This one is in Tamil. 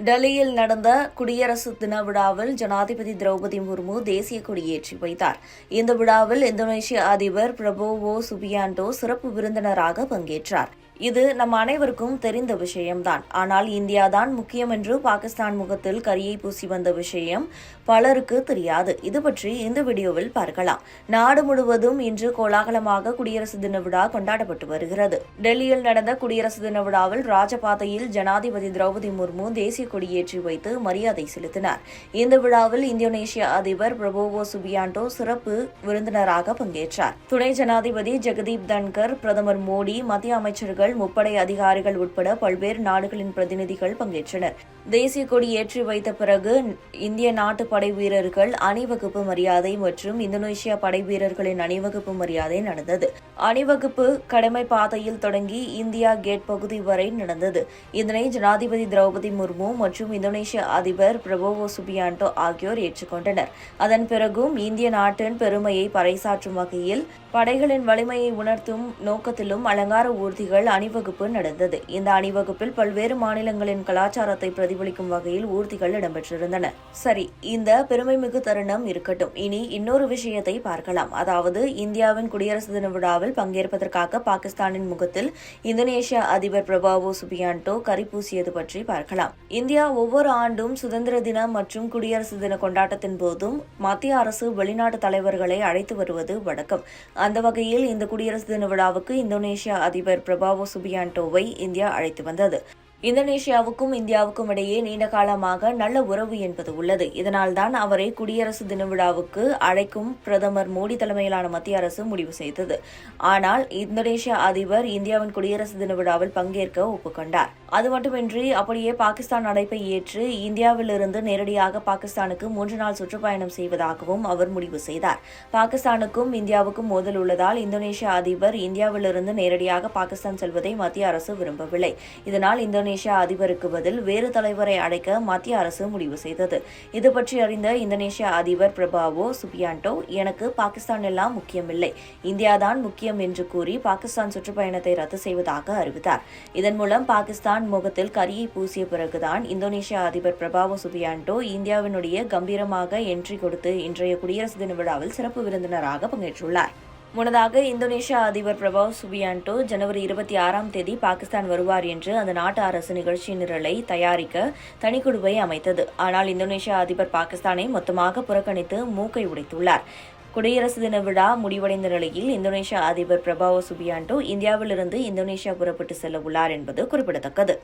டெல்லியில் நடந்த குடியரசு தின விழாவில் ஜனாதிபதி திரௌபதி முர்மு தேசிய கொடியேற்றி வைத்தார். இந்த விழாவில் இந்தோனேஷிய அதிபர் பிரபோவோ சுபியாண்டோ சிறப்பு விருந்தினராக பங்கேற்றார். இது நம் அனைவருக்கும் தெரிந்த விஷயம்தான். ஆனால் இந்தியாதான் முக்கியம் என்று பாகிஸ்தான் முகத்தில் கரியை பூசி வந்த விஷயம் பலருக்கு தெரியாது. இது பற்றி இந்த வீடியோவில் பார்க்கலாம். நாடு முழுவதும் இன்று கோலாகலமாக குடியரசு தின விழா கொண்டாடப்பட்டு வருகிறது. டெல்லியில் நடந்த குடியரசு தின விழாவில் ராஜபாதையில் ஜனாதிபதி திரௌபதி முர்மு தேசிய கொடியேற்றி வைத்து மரியாதை செலுத்தினார். இந்த விழாவில் இந்தோனேஷிய அதிபர் பிரபோவோ சுபியாண்டோ சிறப்பு விருந்தினராக பங்கேற்றார். துணை ஜனாதிபதி ஜெகதீப் தன்கர், பிரதமர் மோடி, மத்திய அமைச்சர்கள், முப்படை அதிகாரிகள் உட்பட பல்வேறு நாடுகளின் பிரதிநிதிகள் பங்கேற்றனர். தேசிய கொடி ஏற்றி வைத்த பிறகு இந்திய நாட்டு படை வீரர்கள் அணிவகுப்பு மரியாதை மற்றும் இந்தோனேஷியா படை வீரர்களின் அணிவகுப்பு மரியாதை நடந்தது. அணிவகுப்பு கடமை பாதையில் தொடங்கி இந்தியா கேட் பகுதி வரை நடந்தது. இதனை ஜனாதிபதி திரௌபதி முர்மு மற்றும் இந்தோனேஷிய அதிபர் பிரபோவோ சுபியாண்டோ ஆகியோர் ஏற்றுக்கொண்டனர். அதன் பிறகும் இந்திய நாட்டின் பெருமையை பறைசாற்றும் வகையில் படைகளின் வலிமையை உணர்த்தும் நோக்கத்திலும் அலங்கார ஊர்திகள் அணிவகுப்பு நடந்தது. இந்த அணிவகுப்பில் பல்வேறு மாநிலங்களின் கலாச்சாரத்தை பிரதிபலிக்கும் வகையில் ஊர்திகள் இடம்பெற்றிருந்தன. சரி, இந்த பெருமைமிகு தருணம் இருக்கட்டும். இனி இன்னொரு விஷயத்தை பார்க்கலாம். அதாவது இந்தியாவின் குடியரசு தின விழாவில் பங்கேற்பதற்காக பாகிஸ்தானின் முகத்தில் இந்தோனேஷியா அதிபர் பிரபோவோ சுபியாண்டோ கரி பூசியது பற்றி பார்க்கலாம். இந்தியா ஒவ்வொரு ஆண்டும் சுதந்திர தினம் மற்றும் குடியரசு தின கொண்டாட்டத்தின் போதும் மத்திய அரசு வெளிநாட்டு தலைவர்களை அழைத்து வருவது வழக்கம். அந்த வகையில் இந்த குடியரசு தின விழாவுக்கு இந்தோனேஷியா அதிபர் பிரபோவோ சுபியாண்டோவை இந்தியா அழைத்து வந்தது. இந்தோனேஷியாவுக்கும் இந்தியாவுக்கும் இடையே நீண்ட காலமாக நல்ல உறவு என்பது உள்ளது. இதனால்தான் அவரை குடியரசு தின விழாவுக்கு அழைக்கும் பிரதமர் மோடி தலைமையிலான மத்திய அரசு முடிவு செய்தது. ஆனால் இந்தோனேஷியா அதிபர் இந்தியாவின் குடியரசு தின விழாவில் பங்கேற்க ஒப்புக்கொண்டார். அது மட்டுமின்றி அப்படியே பாகிஸ்தான் அழைப்பை ஏற்று இந்தியாவிலிருந்து நேரடியாக பாகிஸ்தானுக்கு 3 நாள் சுற்றுப்பயணம் செய்வதாகவும் அவர் முடிவு செய்தார். பாகிஸ்தானுக்கும் இந்தியாவுக்கும் மோதல் உள்ளதால் இந்தோனேஷியா அதிபர் இந்தியாவிலிருந்து நேரடியாக பாகிஸ்தான் செல்வதை மத்திய அரசு விரும்பவில்லை. இதனால் இந்தோனேஷியா அதிபருக்கு பதில் வேறு தலைவரை அழைக்க மத்திய அரசு முடிவு செய்தது. இது பற்றி அறிந்த இந்தோனேஷியா அதிபர் பிரபோவோ சுபியாண்டோ, எனக்கு பாகிஸ்தான் எல்லாம் முக்கியமில்லை, இந்தியாதான் முக்கியம் என்று கூறி பாகிஸ்தான் சுற்றுப்பயணத்தை ரத்து செய்வதாக அறிவித்தார். இதன் மூலம் பாகிஸ்தான் முகத்தில் கரியை பூசிய பிறகுதான் இந்தோனேஷியா அதிபர் பிரபோவோ சுபியாண்டோ இந்தியாவினுடைய கம்பீரமாக என்ட்ரி கொடுத்து இன்றைய குடியரசு தின விழாவில் சிறப்பு விருந்தினராக பங்கேற்றுள்ளார். முன்னதாக இந்தோனேஷியா அதிபர் பிரபோவோ சுபியாண்டோ ஜனவரி 26 பாகிஸ்தான் வருவார் என்று அந்த நாட்டு அரசு நிகழ்ச்சி நிரலை தயாரிக்க தனிக்குழுவை அமைத்தது. ஆனால் இந்தோனேஷியா அதிபர் பாகிஸ்தானை மொத்தமாக புறக்கணித்து மூக்கை உடைத்துள்ளார். குடியரசு தின விழா முடிவடைந்த நிலையில் இந்தோனேஷியா அதிபர் பிரபோவோ சுபியாண்டோ இந்தியாவிலிருந்து இந்தோனேஷியா புறப்பட்டு செல்ல உள்ளார் என்பது குறிப்பிடத்தக்கது.